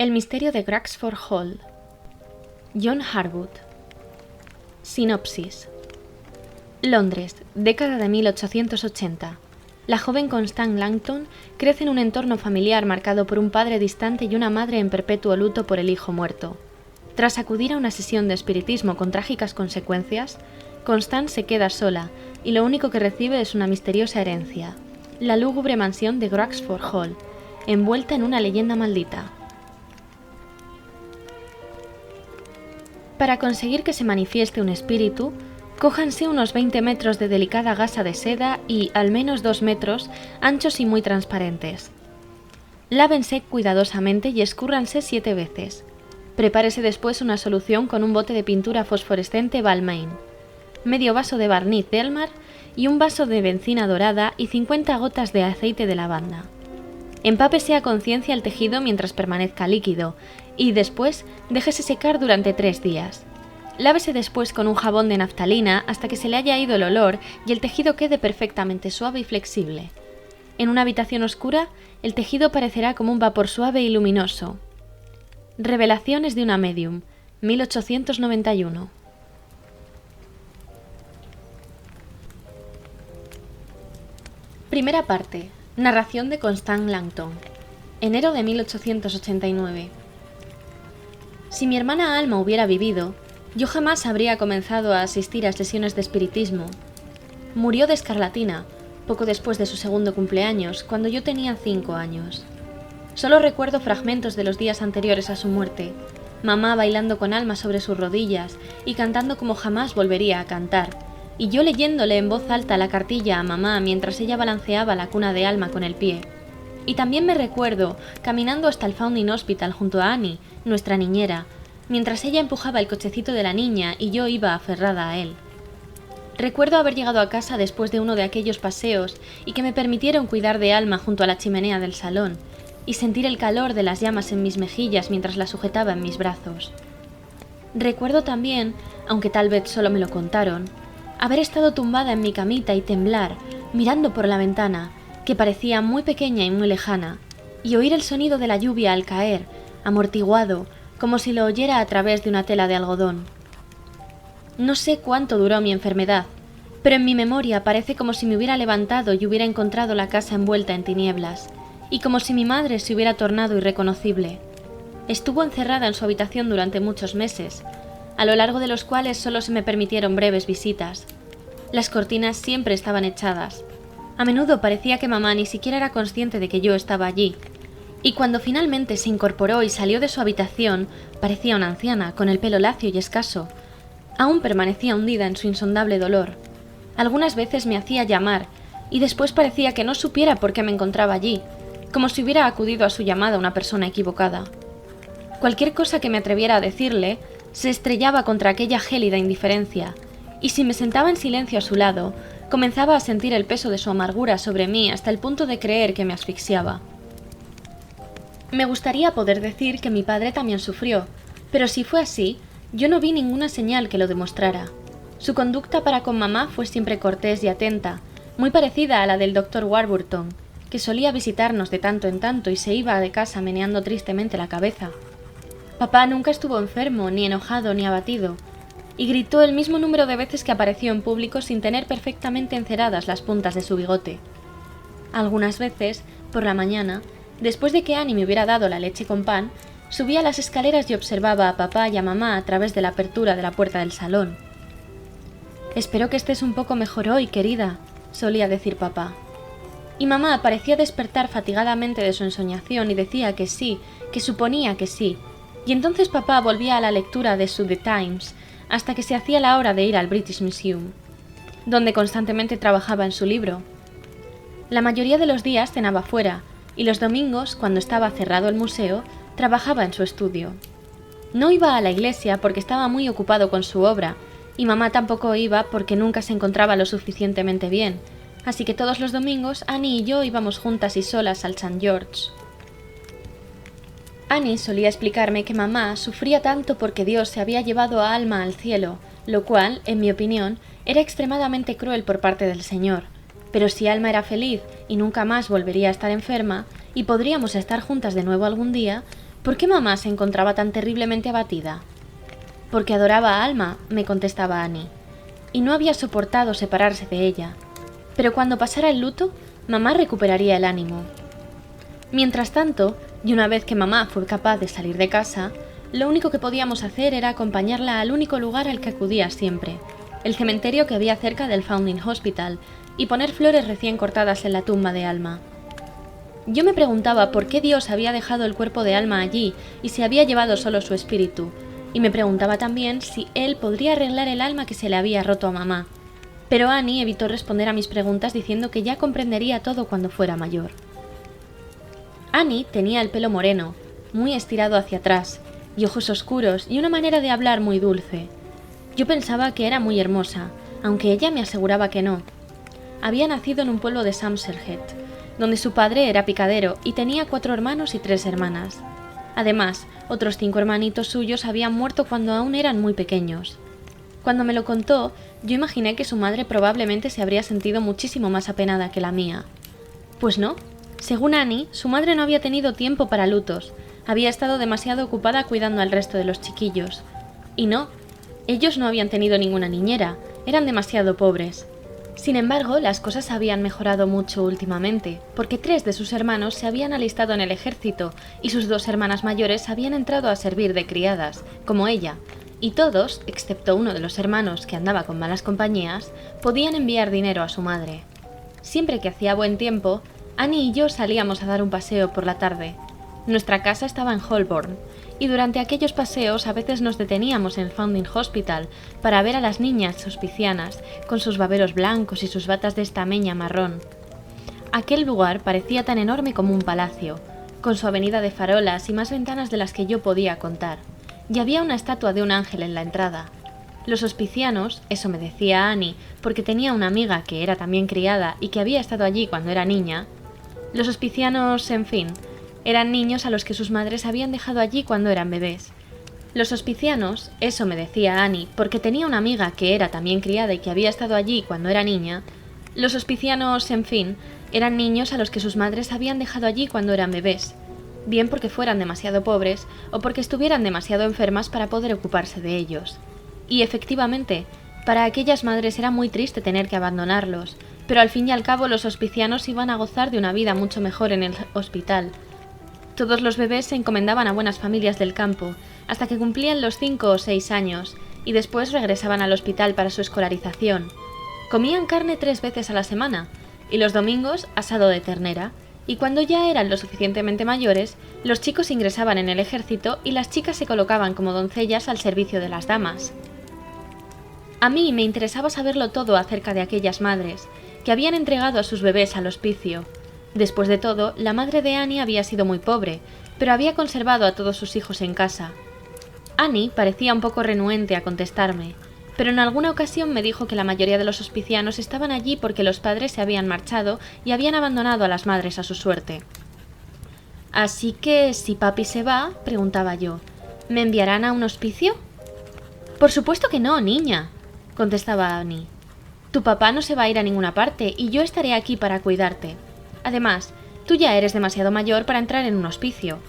El misterio de Graxford Hall. John Harwood. Sinopsis. Londres, década de 1880. La joven Constance Langton crece en un entorno familiar marcado por un padre distante y una madre en perpetuo luto por el hijo muerto. Tras acudir a una sesión de espiritismo con trágicas consecuencias, Constance se queda sola y lo único que recibe es una misteriosa herencia, la lúgubre mansión de Graxford Hall, envuelta en una leyenda maldita. Para conseguir que se manifieste un espíritu, cójanse unos 20 metros de delicada gasa de seda y al menos 2 metros anchos y muy transparentes. Lávense cuidadosamente y escúrranse 7 veces. Prepárese después una solución con un bote de pintura fosforescente Balmain, medio vaso de barniz Delmar y un vaso de benzina dorada y 50 gotas de aceite de lavanda. Empápese a conciencia el tejido mientras permanezca líquido y después déjese secar durante 3 días. Lávese después con un jabón de naftalina hasta que se le haya ido el olor y el tejido quede perfectamente suave y flexible. En una habitación oscura, el tejido parecerá como un vapor suave y luminoso. Revelaciones de una medium, 1891. Primera parte. Narración de Constance Langton. Enero de 1889. Si mi hermana Alma hubiera vivido, yo jamás habría comenzado a asistir a sesiones de espiritismo. Murió de escarlatina, poco después de su segundo cumpleaños, cuando yo tenía 5 años. Solo recuerdo fragmentos de los días anteriores a su muerte, mamá bailando con Alma sobre sus rodillas y cantando como jamás volvería a cantar, y yo leyéndole en voz alta la cartilla a mamá mientras ella balanceaba la cuna de Alma con el pie. Y también me recuerdo caminando hasta el Foundling Hospital junto a Annie, nuestra niñera, mientras ella empujaba el cochecito de la niña y yo iba aferrada a él. Recuerdo haber llegado a casa después de uno de aquellos paseos y que me permitieron cuidar de Alma junto a la chimenea del salón, y sentir el calor de las llamas en mis mejillas mientras la sujetaba en mis brazos. Recuerdo también, aunque tal vez solo me lo contaron, haber estado tumbada en mi camita y temblar, mirando por la ventana, que parecía muy pequeña y muy lejana, y oír el sonido de la lluvia al caer, amortiguado, como si lo oyera a través de una tela de algodón. No sé cuánto duró mi enfermedad, pero en mi memoria parece como si me hubiera levantado y hubiera encontrado la casa envuelta en tinieblas, y como si mi madre se hubiera tornado irreconocible. Estuvo encerrada en su habitación durante muchos meses, a lo largo de los cuales solo se me permitieron breves visitas. Las cortinas siempre estaban echadas. A menudo parecía que mamá ni siquiera era consciente de que yo estaba allí, y cuando finalmente se incorporó y salió de su habitación, parecía una anciana, con el pelo lacio y escaso. Aún permanecía hundida en su insondable dolor. Algunas veces me hacía llamar, y después parecía que no supiera por qué me encontraba allí, como si hubiera acudido a su llamada una persona equivocada. Cualquier cosa que me atreviera a decirle se estrellaba contra aquella gélida indiferencia, y si me sentaba en silencio a su lado, comenzaba a sentir el peso de su amargura sobre mí hasta el punto de creer que me asfixiaba. Me gustaría poder decir que mi padre también sufrió, pero si fue así, yo no vi ninguna señal que lo demostrara. Su conducta para con mamá fue siempre cortés y atenta, muy parecida a la del Dr. Warburton, que solía visitarnos de tanto en tanto y se iba de casa meneando tristemente la cabeza. Papá nunca estuvo enfermo, ni enojado, ni abatido, y gritó el mismo número de veces que apareció en público sin tener perfectamente enceradas las puntas de su bigote. Algunas veces, por la mañana, después de que Annie me hubiera dado la leche con pan, subía las escaleras y observaba a papá y a mamá a través de la apertura de la puerta del salón. «Espero que estés un poco mejor hoy, querida», solía decir papá. Y mamá parecía despertar fatigadamente de su ensoñación y decía que sí, que suponía que sí, y entonces papá volvía a la lectura de su The Times hasta que se hacía la hora de ir al British Museum, donde constantemente trabajaba en su libro. La mayoría de los días cenaba fuera, y los domingos, cuando estaba cerrado el museo, trabajaba en su estudio. No iba a la iglesia porque estaba muy ocupado con su obra, y mamá tampoco iba porque nunca se encontraba lo suficientemente bien, así que todos los domingos Annie y yo íbamos juntas y solas al St. George. Annie solía explicarme que mamá sufría tanto porque Dios se había llevado a Alma al cielo, lo cual, en mi opinión, era extremadamente cruel por parte del Señor. Pero si Alma era feliz y nunca más volvería a estar enferma, y podríamos estar juntas de nuevo algún día, ¿Por qué mamá se encontraba tan terriblemente abatida? Porque adoraba a Alma, me contestaba Annie, y no había soportado separarse de ella. Pero cuando pasara el luto, mamá recuperaría el ánimo. Mientras tanto, y una vez que mamá fue capaz de salir de casa, lo único que podíamos hacer era acompañarla al único lugar al que acudía siempre, el cementerio que había cerca del Foundling Hospital, y poner flores recién cortadas en la tumba de Alma. Yo me preguntaba por qué Dios había dejado el cuerpo de Alma allí y se había llevado solo su espíritu, y me preguntaba también si él podría arreglar el alma que se le había roto a mamá. Pero Annie evitó responder a mis preguntas diciendo que ya comprendería todo cuando fuera mayor. Annie tenía el pelo moreno, muy estirado hacia atrás, y ojos oscuros y una manera de hablar muy dulce. Yo pensaba que era muy hermosa, aunque ella me aseguraba que no. Había nacido en un pueblo de Somerset, donde su padre era picadero y tenía 4 hermanos y 3 hermanas. Además, otros 5 hermanitos suyos habían muerto cuando aún eran muy pequeños. Cuando me lo contó, yo imaginé que su madre probablemente se habría sentido muchísimo más apenada que la mía. Pues no. Según Annie, su madre no había tenido tiempo para lutos, había estado demasiado ocupada cuidando al resto de los chiquillos. Y no, ellos no habían tenido ninguna niñera, eran demasiado pobres. Sin embargo, las cosas habían mejorado mucho últimamente, porque 3 de sus hermanos se habían alistado en el ejército y sus 2 hermanas mayores habían entrado a servir de criadas, como ella, y todos, excepto uno de los hermanos que andaba con malas compañías, podían enviar dinero a su madre. Siempre que hacía buen tiempo, Annie y yo salíamos a dar un paseo por la tarde. Nuestra casa estaba en Holborn, y durante aquellos paseos a veces nos deteníamos en Foundling Hospital para ver a las niñas hospicianas, con sus baberos blancos y sus batas de estameña marrón. Aquel lugar parecía tan enorme como un palacio, con su avenida de farolas y más ventanas de las que yo podía contar, y había una estatua de un ángel en la entrada. Los hospicianos, eso me decía Annie, porque tenía una amiga que era también criada y que había estado allí cuando era niña. Los hospicianos, en fin, eran niños a los que sus madres habían dejado allí cuando eran bebés. Los hospicianos, eso me decía Annie, porque tenía una amiga que era también criada y que había estado allí cuando era niña. Los hospicianos, en fin, eran niños a los que sus madres habían dejado allí cuando eran bebés, bien porque fueran demasiado pobres o porque estuvieran demasiado enfermas para poder ocuparse de ellos. Y efectivamente, para aquellas madres era muy triste tener que abandonarlos, pero al fin y al cabo los hospicianos iban a gozar de una vida mucho mejor en el hospital. Todos los bebés se encomendaban a buenas familias del campo, hasta que cumplían los 5 o 6 años, y después regresaban al hospital para su escolarización. Comían carne 3 veces a la semana, y los domingos asado de ternera, y cuando ya eran lo suficientemente mayores, los chicos ingresaban en el ejército y las chicas se colocaban como doncellas al servicio de las damas. A mí me interesaba saberlo todo acerca de aquellas madres, que habían entregado a sus bebés al hospicio. Después de todo, la madre de Annie había sido muy pobre, pero había conservado a todos sus hijos en casa. Annie parecía un poco renuente a contestarme, pero en alguna ocasión me dijo que la mayoría de los hospicianos estaban allí porque los padres se habían marchado y habían abandonado a las madres a su suerte. «Así que, si papi se va», preguntaba yo, «¿me enviarán a un hospicio?» «Por supuesto que no, niña», contestaba Annie. «Tu papá no se va a ir a ninguna parte y yo estaré aquí para cuidarte. Además, tú ya eres demasiado mayor para entrar en un hospicio».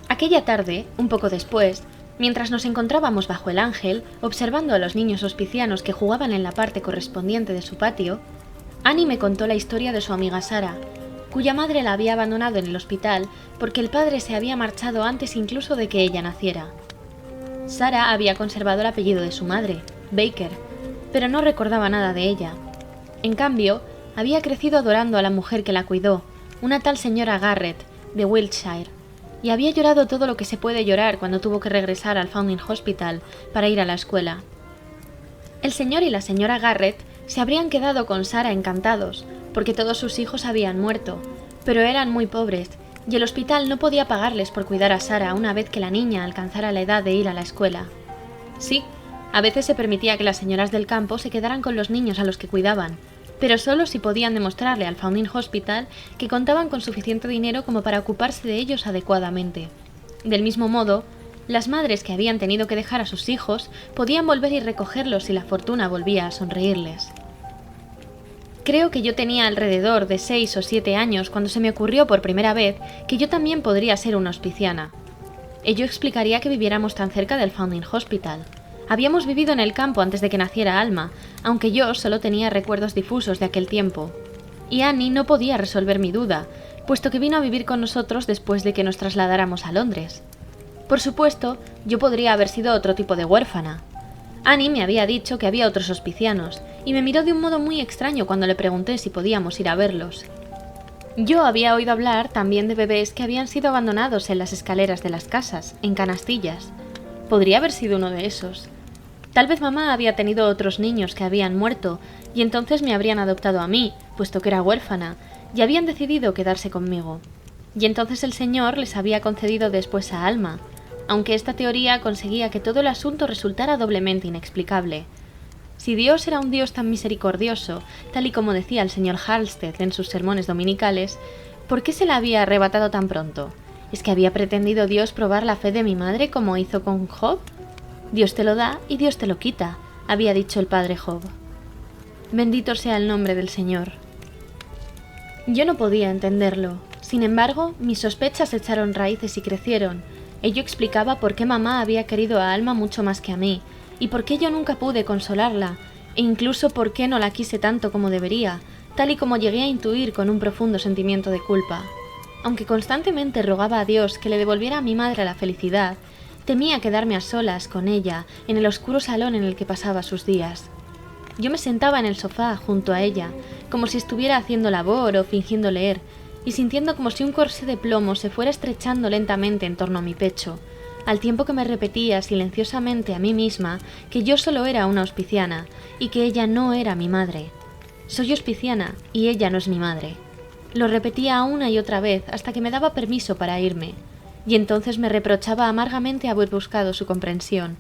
Aquella tarde, un poco después, mientras nos encontrábamos bajo el ángel, observando a los niños hospicianos que jugaban en la parte correspondiente de su patio, Annie me contó la historia de su amiga Sara, cuya madre la había abandonado en el hospital porque el padre se había marchado antes incluso de que ella naciera. Sara había conservado el apellido de su madre, Baker, pero no recordaba nada de ella. En cambio, había crecido adorando a la mujer que la cuidó, una tal señora Garrett, de Wiltshire, y había llorado todo lo que se puede llorar cuando tuvo que regresar al Foundling Hospital para ir a la escuela. El señor y la señora Garrett se habrían quedado con Sara encantados, porque todos sus hijos habían muerto, pero eran muy pobres, y el hospital no podía pagarles por cuidar a Sara una vez que la niña alcanzara la edad de ir a la escuela. Sí, a veces se permitía que las señoras del campo se quedaran con los niños a los que cuidaban, pero solo si podían demostrarle al Foundling Hospital que contaban con suficiente dinero como para ocuparse de ellos adecuadamente. Del mismo modo, las madres que habían tenido que dejar a sus hijos podían volver y recogerlos si la fortuna volvía a sonreírles. Creo que yo tenía alrededor de 6 o 7 años cuando se me ocurrió por primera vez que yo también podría ser una hospiciana. Ello explicaría que viviéramos tan cerca del Foundling Hospital. Habíamos vivido en el campo antes de que naciera Alma, aunque yo solo tenía recuerdos difusos de aquel tiempo. Y Annie no podía resolver mi duda, puesto que vino a vivir con nosotros después de que nos trasladáramos a Londres. Por supuesto, yo podría haber sido otro tipo de huérfana. Annie me había dicho que había otros hospicianos, y me miró de un modo muy extraño cuando le pregunté si podíamos ir a verlos. Yo había oído hablar también de bebés que habían sido abandonados en las escaleras de las casas, en canastillas. Podría haber sido uno de esos. Tal vez mamá había tenido otros niños que habían muerto, y entonces me habrían adoptado a mí, puesto que era huérfana, y habían decidido quedarse conmigo. Y entonces el Señor les había concedido después a Alma, aunque esta teoría conseguía que todo el asunto resultara doblemente inexplicable. Si Dios era un Dios tan misericordioso, tal y como decía el señor Halstead en sus sermones dominicales, ¿por qué se la había arrebatado tan pronto? ¿Es que había pretendido Dios probar la fe de mi madre como hizo con Job? Dios te lo da y Dios te lo quita, había dicho el padre Job. Bendito sea el nombre del Señor. Yo no podía entenderlo. Sin embargo, mis sospechas echaron raíces y crecieron. Ello explicaba por qué mamá había querido a Alma mucho más que a mí, y por qué yo nunca pude consolarla, e incluso por qué no la quise tanto como debería, tal y como llegué a intuir con un profundo sentimiento de culpa. Aunque constantemente rogaba a Dios que le devolviera a mi madre la felicidad, temía quedarme a solas con ella en el oscuro salón en el que pasaba sus días. Yo me sentaba en el sofá junto a ella, como si estuviera haciendo labor o fingiendo leer, y sintiendo como si un corsé de plomo se fuera estrechando lentamente en torno a mi pecho, al tiempo que me repetía silenciosamente a mí misma que yo solo era una hospiciana y que ella no era mi madre. Soy hospiciana y ella no es mi madre. Lo repetía una y otra vez hasta que me daba permiso para irme, y entonces me reprochaba amargamente haber buscado su comprensión.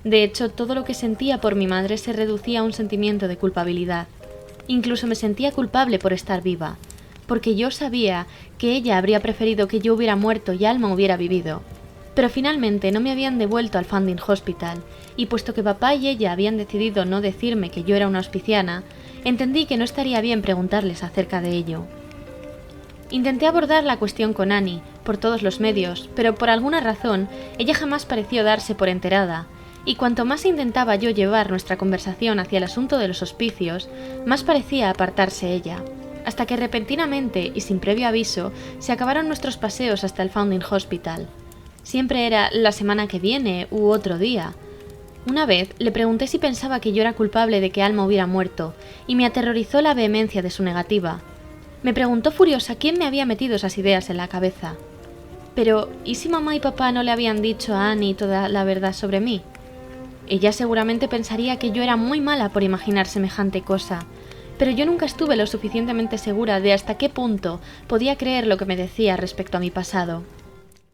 De hecho, todo lo que sentía por mi madre se reducía a un sentimiento de culpabilidad. Incluso me sentía culpable por estar viva, porque yo sabía que ella habría preferido que yo hubiera muerto y Alma hubiera vivido. Pero finalmente no me habían devuelto al Foundling Hospital, y puesto que papá y ella habían decidido no decirme que yo era una hospiciana, entendí que no estaría bien preguntarles acerca de ello. Intenté abordar la cuestión con Annie, por todos los medios, pero por alguna razón ella jamás pareció darse por enterada, y cuanto más intentaba yo llevar nuestra conversación hacia el asunto de los hospicios, más parecía apartarse ella, hasta que repentinamente y sin previo aviso se acabaron nuestros paseos hasta el Foundling Hospital. Siempre era la semana que viene u otro día. Una vez le pregunté si pensaba que yo era culpable de que Alma hubiera muerto, y me aterrorizó la vehemencia de su negativa. Me preguntó furiosa quién me había metido esas ideas en la cabeza. Pero, ¿y si mamá y papá no le habían dicho a Annie toda la verdad sobre mí? Ella seguramente pensaría que yo era muy mala por imaginar semejante cosa, pero yo nunca estuve lo suficientemente segura de hasta qué punto podía creer lo que me decía respecto a mi pasado.